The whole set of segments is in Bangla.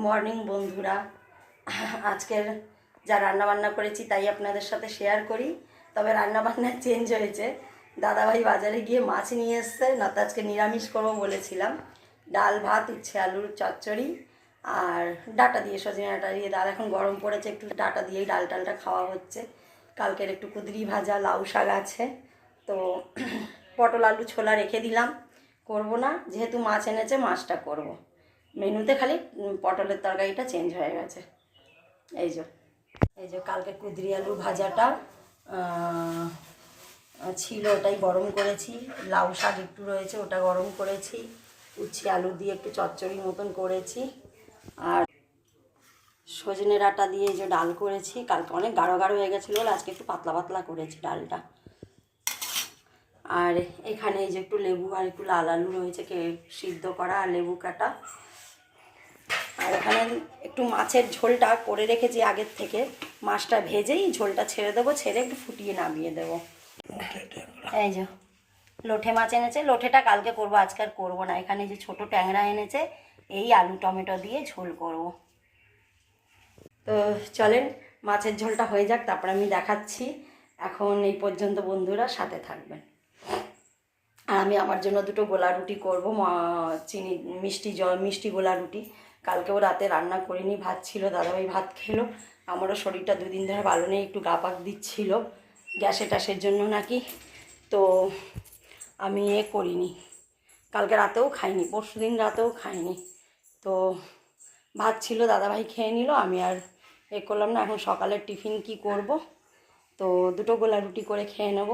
মর্নিং বন্ধুরা। আজকের যা রান্নাবান্না করেছি তাই আপনাদের সাথে শেয়ার করি। তবে রান্নাবান্না চেঞ্জ হয়েছে। দাদাভাই বাজারে গিয়ে মাছ নিয়ে এসছে, না তো আজকে নিরামিষ করবো বলেছিলাম। ডাল ভাত, উচ্ছে আলুর চচ্চড়ি আর ডাটা দিয়ে, সজনে ডাটা দিয়ে ডাল। এখন গরম পড়েছে, একটু ডাটা দিয়েই ডালটা খাওয়া হচ্ছে। কালকের একটু কুদরি ভাজা, লাউ শাক আছে, তো পটল আলু ছোলা রেখে দিলাম। করবো না, যেহেতু মাছ এনেছে মাছটা করব। মেনুতে খালি পটলের তরকারিটা চেঞ্জ হয়ে গেছে। এই যে কালকে কুদরি আলু ভাজাটা ছিল, ওটাই গরম করেছি। লাউ শাক একটু রয়েছে, ওটা গরম করেছি। উচ্ছে আলু দিয়ে একটু চচ্চড়ি মতন করেছি। আর সজনে ডাঁটা দিয়ে যে ডাল করেছি, কালকে অনেক গাঢ় গাঢ় হয়ে গেছিলো বলে আজকে একটু পাতলা পাতলা করেছি ডালটা। আর এখানে এই যে একটু লেবু আর একটু লাল আলু রয়েছে, সিদ্ধ করা আর লেবু কাটা। আর এখানে একটু মাছের ঝোলটা করে রেখেছি আগের থেকে। মাছটা ভেজেই ঝোলটা ছেড়ে দেবো, ছেড়ে একটু ফুটিয়ে নামিয়ে দেবো। এই যে লোটে মাছ এনেছে, লোটেটা কালকে করবো, আজকে আর করবো না। এখানে যে ছোট ট্যাংরা এনেছে, এই আলু টমেটো দিয়ে ঝোল করব। তো চলেন মাছের ঝোলটা হয়ে যাক, তারপরে আমি দেখাচ্ছি। এখন এই পর্যন্ত বন্ধুরা, সাথে থাকবেন। আর আমি আমার জন্য দুটো গোলা রুটি করবো, চিনি মিষ্টি গোলা রুটি। কালকেও রাতে রান্না করিনি, ভাত ছিল, দাদাভাই ভাত খেলো। আমারও শরীরটা দুদিন ধরে ভালো নেই, একটু গা পাক দিচ্ছিল গ্যাসে ট্যাসের জন্য নাকি। তো আমি করিনি, কালকে রাতেও খাইনি, পরশুদিন রাতেও খাইনি। তো ভাত ছিল, দাদাভাই খেয়ে নিল, আমি আর করলাম না। এখন সকালের টিফিন কি করব, তো দুটো গোলা রুটি করে খেয়ে নেব।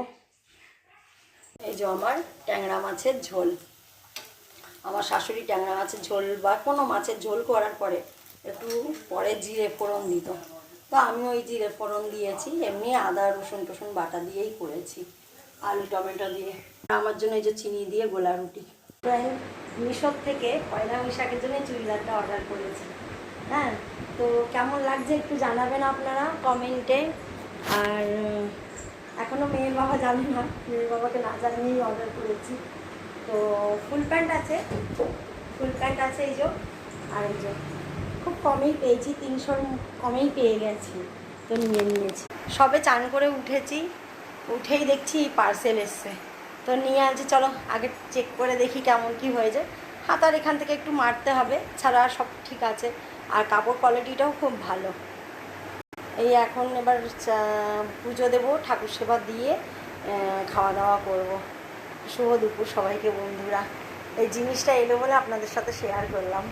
এই যে আমার ট্যাংরা মাছের ঝোল। আমার শাশুড়ি ট্যাংরা মাছের ঝোল বা কোনো মাছের ঝোল করার পরে একটু পরে জিরে ফোড়ন দিত, তো আমি ওই জিরে ফোড়ন দিয়েছি। এমনি আদা রসুন টসুন বাটা দিয়েই করেছি, আলু টমেটো দিয়ে। আমার জন্য এই যে চিনি দিয়ে গোলা রুটি। মিশোর থেকে পয়লা বৈশাখের জন্য চুড়িদারটা অর্ডার করেছি। হ্যাঁ, তো কেমন লাগছে একটু জানাবেন আপনারা কমেন্টে। আর এখনও মেয়ের বাবা জানে না, মেয়ের বাবাকে না জানিয়েই অর্ডার করেছি। তো ফুল প্যান্ট আছে, এই যে। আর এই যে খুব কমেই পেয়েছি, 300-র কমেই পেয়ে গেছি, তো নিয়ে নিয়েছি। সবে চান করে উঠেছি, উঠেই দেখছি পার্সেল এসছে, তো নিয়ে আছি। চলো আগে চেক করে দেখি কেমন কি হয়েছে। হাতার এখান থেকে একটু মারতে হবে, ছাড়া সব ঠিক আছে। আর কাপড় কোয়ালিটিটাও খুব ভালো। এই এখন এবার পুজো দেবো, ঠাকুর সেবা দিয়ে খাওয়া দাওয়া করব। শুভ দুপুর সবাইকে বন্ধুরা। এই জিনিসটা এলো বলে আপনাদের সাথে শেয়ার করলাম।